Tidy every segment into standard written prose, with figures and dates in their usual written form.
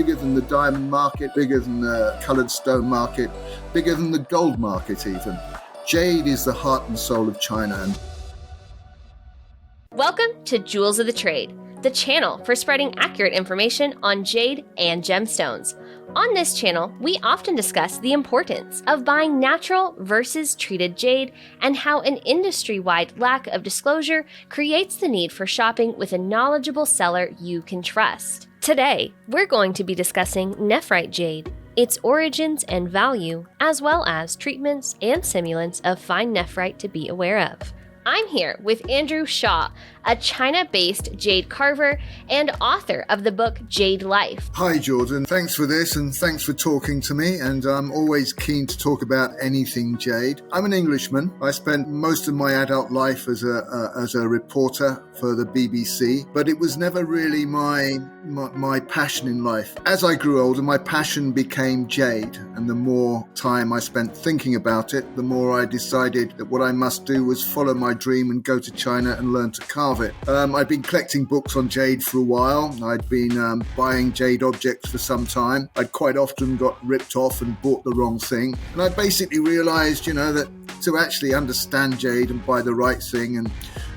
bigger than the diamond market, bigger than the coloured stone market, bigger than the gold market even. Jade is the heart and soul of China. Welcome to Jewels of the Trade, the channel for spreading accurate information on jade and gemstones. On this channel, we often discuss the importance of buying natural versus treated jade and how an industry-wide lack of disclosure creates the need for shopping with a knowledgeable seller you can trust. Today, we're going to be discussing Nephrite Jade, its origins and value, as well as treatments and simulants of fine nephrite to be aware of. I'm here with Andrew Shaw, a China-based jade carver and author of the book Jade Life. Hi Jordan, thanks for this and thanks for talking to me, and I'm always keen to talk about anything jade. I'm an Englishman. I spent most of my adult life as a reporter for the BBC, but it was never really my passion in life. As I grew older, my passion became jade, and the more time I spent thinking about it, the more I decided that what I must do was follow my dream and go to China and learn to carve it. I'd been collecting books on jade for a while. I'd been buying jade objects for some time. I'd quite often got ripped off and bought the wrong thing. And I basically realized, that to actually understand jade and buy the right thing and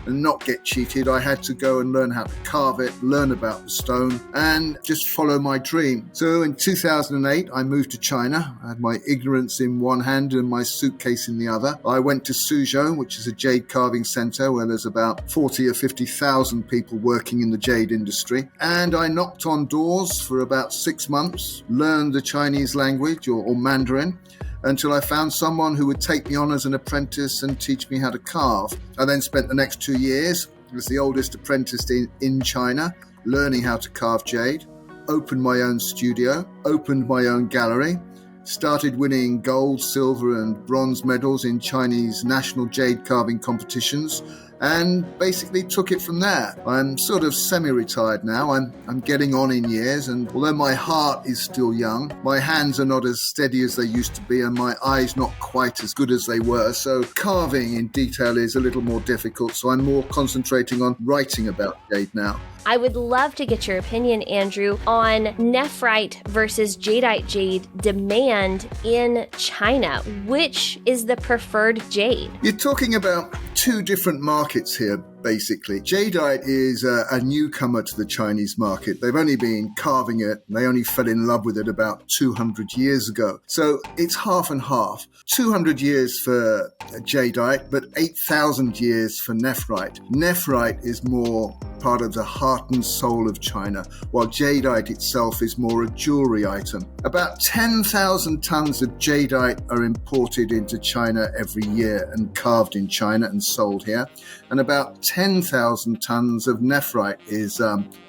not get cheated, I had to go and learn how to carve it, learn about the stone, and just follow my dream. So in 2008, I moved to China. I had my ignorance in one hand and my suitcase in the other. I went to Suzhou, which is a jade carving center where there's about 40 or 50,000 people working in the jade industry. And I knocked on doors for about 6 months, learned the Chinese language or Mandarin, until I found someone who would take me on as an apprentice and teach me how to carve. I then spent the next 2 years as the oldest apprentice in China, learning how to carve jade, opened my own studio, opened my own gallery, started winning gold, silver and bronze medals in Chinese national jade carving competitions, and basically took it from there. I'm sort of semi-retired now. I'm getting on in years, and although my heart is still young, my hands are not as steady as they used to be, and my eyes not quite as good as they were. So carving in detail is a little more difficult, so I'm more concentrating on writing about jade now. I would love to get your opinion, Andrew, on nephrite versus jadeite jade demand in China. Which is the preferred jade? You're talking about two different markets here, basically. Jadeite is a newcomer to the Chinese market. They've only been carving it. They only fell in love with it about 200 years ago. So it's half and half. 200 years for jadeite, but 8,000 years for nephrite. Nephrite is more part of the heart and soul of China, while jadeite itself is more a jewelry item. About 10,000 tons of jadeite are imported into China every year and carved in China and sold here, and about 10,000 tons of nephrite is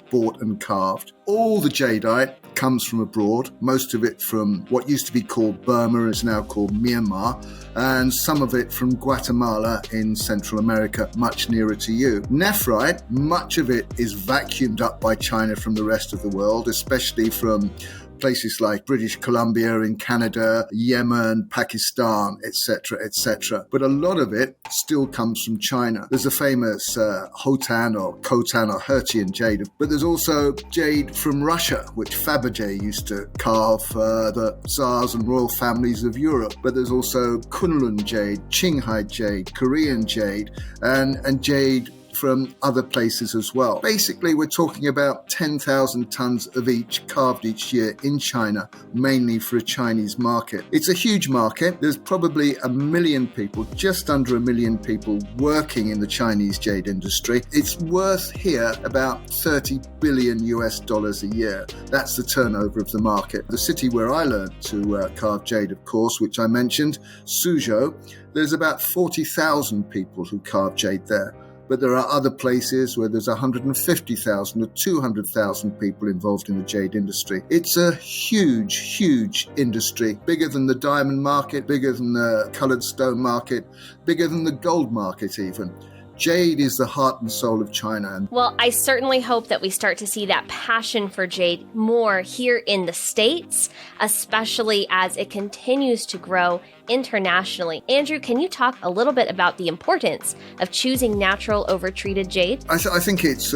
bought and carved. All the jadeite comes from abroad, most of it from what used to be called Burma, is now called Myanmar, and some of it from Guatemala in Central America, much nearer to you. Nephrite, much of it is vacuumed up by China from the rest of the world, especially from places like British Columbia in Canada, Yemen, Pakistan, etc., etc. But a lot of it still comes from China. There's a famous Khotan or Hetian Jade, but there's also jade from Russia, which Fabergé used to carve for the Tsars and royal families of Europe. But there's also Kunlun Jade, Qinghai Jade, Korean Jade, and jade from other places as well. Basically, we're talking about 10,000 tons of each carved each year in China, mainly for a Chinese market. It's a huge market. There's probably 1 million people, just under 1 million people working in the Chinese jade industry. It's worth here about $30 billion a year. That's the turnover of the market. The city where I learned to carve jade, of course, which I mentioned, Suzhou, there's about 40,000 people who carve jade there. But there are other places where there's 150,000 or 200,000 people involved in the jade industry. It's a huge, huge industry, bigger than the diamond market, bigger than the coloured stone market, bigger than the gold market even. Jade is the heart and soul of China. Well, I certainly hope that we start to see that passion for jade more here in the States, especially as it continues to grow internationally. Andrew, can you talk a little bit about the importance of choosing natural over treated jade? I think it's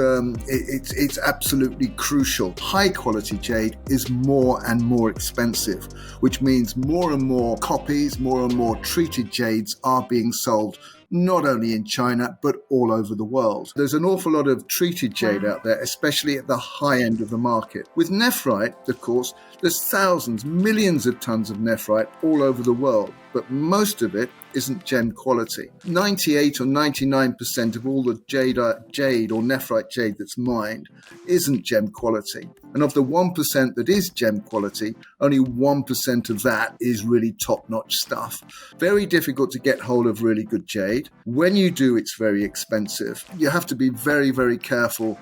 absolutely crucial. High quality jade is more and more expensive, which means more and more copies, more and more treated jades are being sold, not only in China, but all over the world. There's an awful lot of treated jade out there, especially at the high end of the market. With nephrite, of course, there's thousands, millions of tons of nephrite all over the world, but most of it isn't gem quality. 98 or 99% of all the jade or nephrite jade that's mined isn't gem quality. And of the 1% that is gem quality, only 1% of that is really top-notch stuff. Very difficult to get hold of really good jade. When you do, it's very expensive. You have to be very, very careful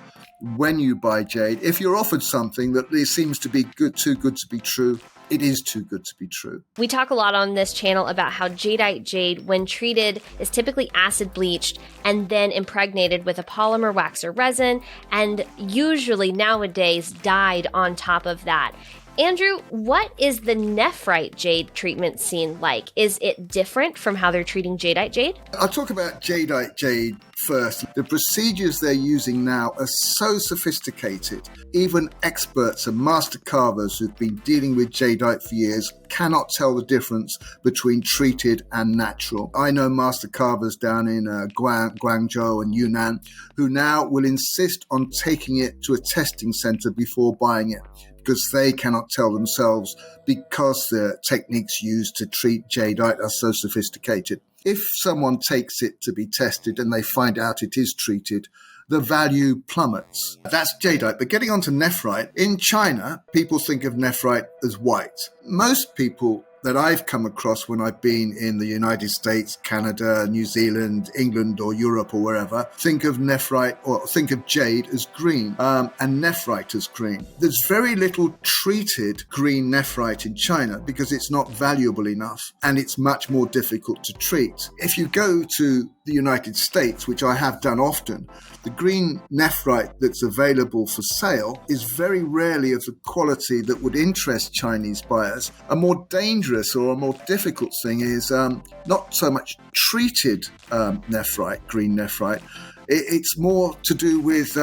when you buy jade. If you're offered something that seems to be too good to be true, it is too good to be true. We talk a lot on this channel about how Jadeite jade, when treated, is typically acid bleached and then impregnated with a polymer wax or resin, and usually nowadays dyed on top of that. Andrew, what is the nephrite jade treatment scene like? Is it different from how they're treating Jadeite jade? I'll talk about Jadeite jade first. The procedures they're using now are so sophisticated. Even experts and master carvers who've been dealing with Jadeite for years cannot tell the difference between treated and natural. I know master carvers down in Guangzhou and Yunnan who now will insist on taking it to a testing center before buying it, because they cannot tell themselves, because the techniques used to treat jadeite are so sophisticated. If someone takes it to be tested and they find out it is treated, the value plummets. That's jadeite. But getting on to nephrite, in China, people think of nephrite as white. Most people that I've come across when I've been in the United States, Canada, New Zealand, England, or Europe, or wherever, think of nephrite or think of jade as green and nephrite as green. There's very little treated green nephrite in China because it's not valuable enough and it's much more difficult to treat. If you go to the United States, which I have done often, the green nephrite that's available for sale is very rarely of the quality that would interest Chinese buyers. A more dangerous or a more difficult thing is not so much treated nephrite, green nephrite. It's more to do with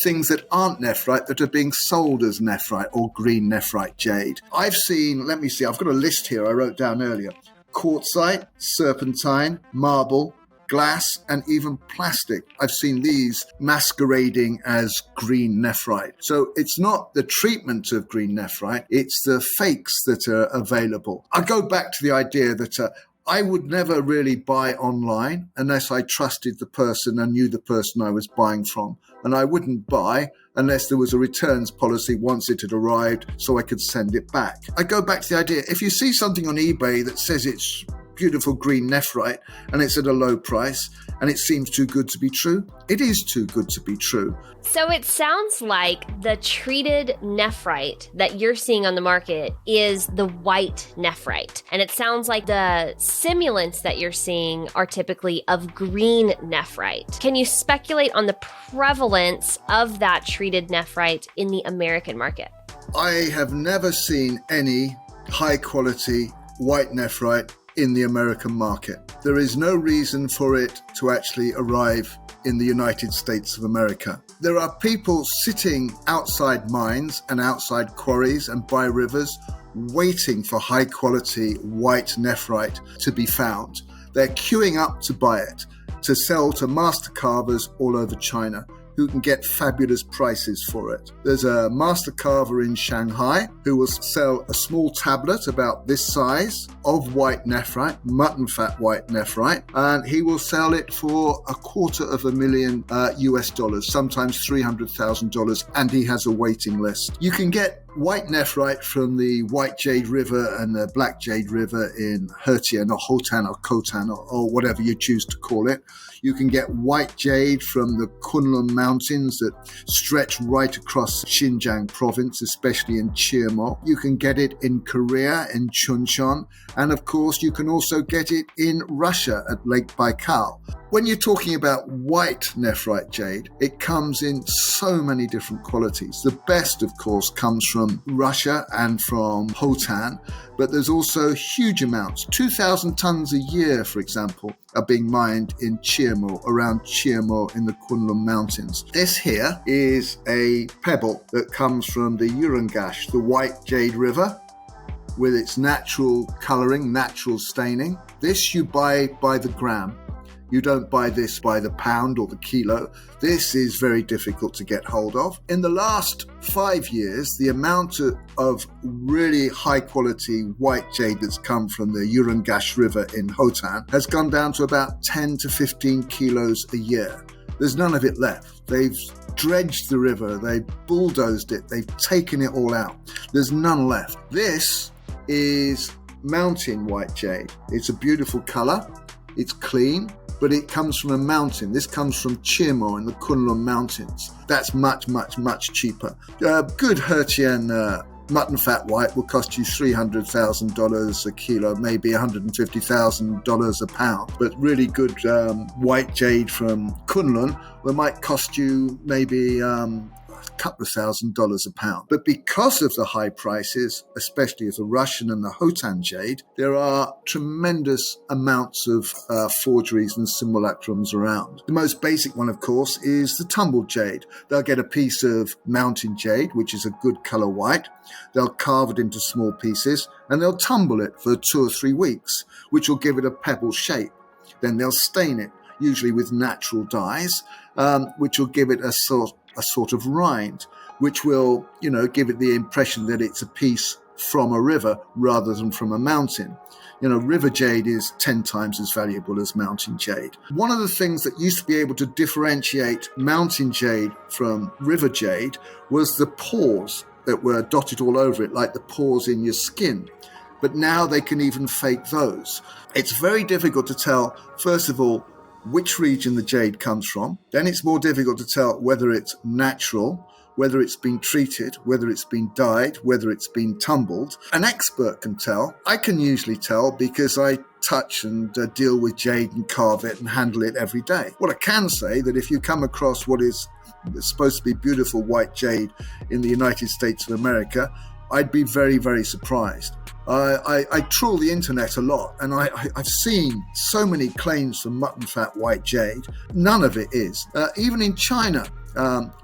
things that aren't nephrite that are being sold as nephrite or green nephrite jade. I've seen, I've got a list here I wrote down earlier. Quartzite, serpentine, marble, glass, and even plastic. I've seen these masquerading as green nephrite. So it's not the treatment of green nephrite, it's the fakes that are available. I go back to the idea that I would never really buy online unless I trusted the person and knew the person I was buying from. And I wouldn't buy unless there was a returns policy once it had arrived so I could send it back. I go back to the idea, if you see something on eBay that says it's beautiful green nephrite and it's at a low price and it seems too good to be true, it is too good to be true. So it sounds like the treated nephrite that you're seeing on the market is the white nephrite. And it sounds like the simulants that you're seeing are typically of green nephrite. Can you speculate on the prevalence of that treated nephrite in the American market? I have never seen any high quality white nephrite in the American market. There is no reason for it to actually arrive in the United States of America. There are people sitting outside mines and outside quarries and by rivers waiting for high quality white nephrite to be found. They're queuing up to buy it, to sell to master carvers all over China who can get fabulous prices for it. There's a master carver in Shanghai who will sell a small tablet about this size of white nephrite, mutton fat white nephrite, and he will sell it for $250,000 US, sometimes $300,000, and he has a waiting list. You can get white nephrite from the White Jade River and the Black Jade River in Hetian or Khotan or Khotan or whatever you choose to call it. You can get white jade from the Kunlun Mountains that stretch right across Xinjiang province, especially in Qinghai. You can get it in Korea, in Chuncheon, and of course you can also get it in Russia at Lake Baikal. When you're talking about white nephrite jade, it comes in so many different qualities. The best, of course, comes from Russia and from Khotan, but there's also huge amounts. 2,000 tons a year, for example, are being mined in around Qinghai in the Kunlun Mountains. This here is a pebble that comes from the Urangash, the White Jade River, with its natural colouring, natural staining. This you buy by the gram. You don't buy this by the pound or the kilo. This is very difficult to get hold of. In the last 5 years, the amount of really high quality white jade that's come from the Urangash River in Khotan has gone down to about 10 to 15 kilos a year. There's none of it left. They've dredged the river, they've bulldozed it, they've taken it all out. There's none left. This is mountain white jade. It's a beautiful color, it's clean, but it comes from a mountain. This comes from Qinghai in the Kunlun Mountains. That's much, much, much cheaper. Good Hetian mutton fat white will cost you $300,000 a kilo, maybe $150,000 a pound. But really good white jade from Kunlun might cost you maybe couple of $1,000s a pound. But because of the high prices, especially of the Russian and the Khotan Jade, there are tremendous amounts of forgeries and simulacrums around. The most basic one, of course, is the tumbled jade. They'll get a piece of mountain jade, which is a good color white. They'll carve it into small pieces and they'll tumble it for 2 or 3 weeks, which will give it a pebble shape. Then they'll stain it, usually with natural dyes, which will give it a sort of rind, which will, give it the impression that it's a piece from a river rather than from a mountain. River jade is 10 times as valuable as mountain jade. One of the things that used to be able to differentiate mountain jade from river jade was the pores that were dotted all over it, like the pores in your skin. But now they can even fake those. It's very difficult to tell, first of all, which region the jade comes from. Then it's more difficult to tell whether it's natural, whether it's been treated, whether it's been dyed, whether it's been tumbled. An expert can tell. I can usually tell because I touch and deal with jade and carve it and handle it every day. What I can say that if you come across what is supposed to be beautiful white jade in the United States of America, I'd be very, very surprised. I trawl the internet a lot, and I've seen so many claims for mutton fat white jade. None of it is. Even in China,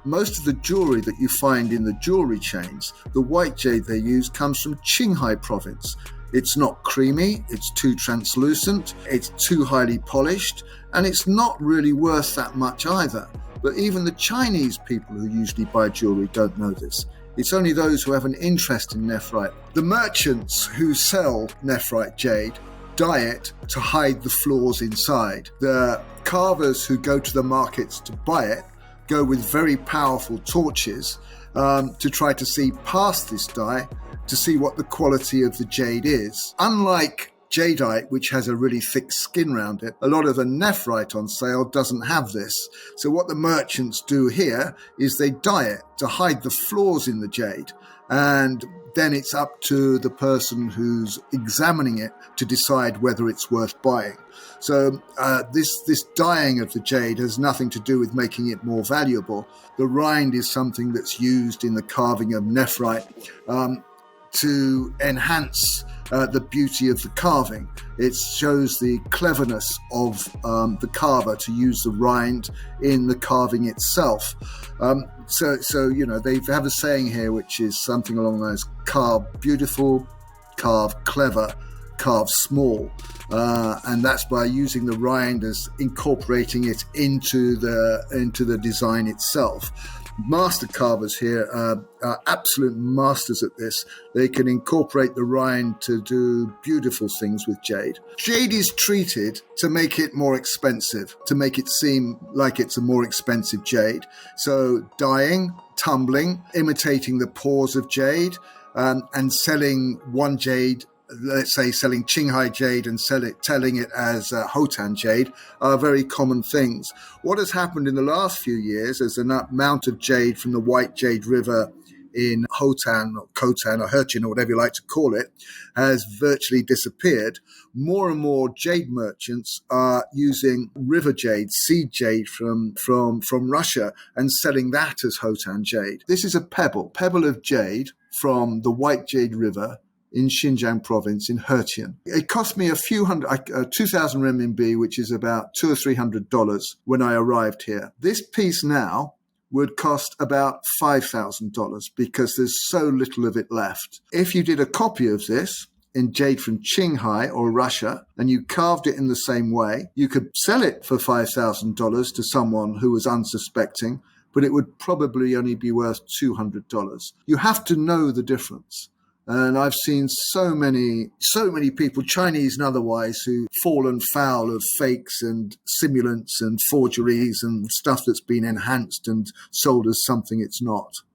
most of the jewelry that you find in the jewelry chains, the white jade they use comes from Qinghai province. It's not creamy, it's too translucent, it's too highly polished, and it's not really worth that much either. But even the Chinese people who usually buy jewelry don't know this. It's only those who have an interest in nephrite. The merchants who sell nephrite jade dye it to hide the flaws inside. The carvers who go to the markets to buy it go with very powerful torches to try to see past this dye to see what the quality of the jade is. Unlike Jadeite, which has a really thick skin around it, a lot of the nephrite on sale doesn't have this. So what the merchants do here is they dye it to hide the flaws in the jade, and then it's up to the person who's examining it to decide whether it's worth buying. So this dyeing of the jade has nothing to do with making it more valuable. The rind is something that's used in the carving of nephrite to enhance the beauty of the carving. It shows the cleverness of the carver to use the rind in the carving itself. So they have a saying here which is something along those: carve beautiful, carve clever, carve small. And that's by using the rind as incorporating it into the design itself. Master carvers here are absolute masters at this. They can incorporate the rind to do beautiful things with jade. Jade is treated to make it more expensive, to make it seem like it's a more expensive jade. So dyeing, tumbling, imitating the pores of jade, and selling one jade, let's say selling Qinghai Jade and telling it as Khotan Jade, are very common things. What has happened in the last few years is an amount of jade from the White Jade River in Khotan or Hetian or whatever you like to call it has virtually disappeared. More and more jade merchants are using river jade, seed jade from Russia, and selling that as Khotan jade. This is a pebble of jade from the White Jade River in Xinjiang province in Hetian. It cost me 2,000 renminbi, which is about $200 or $300 when I arrived here. This piece now would cost about $5,000 because there's so little of it left. If you did a copy of this in jade from Qinghai or Russia and you carved it in the same way, you could sell it for $5,000 to someone who was unsuspecting, but it would probably only be worth $200. You have to know the difference. And I've seen so many people, Chinese and otherwise, who've fallen foul of fakes and simulants and forgeries and stuff that's been enhanced and sold as something it's not.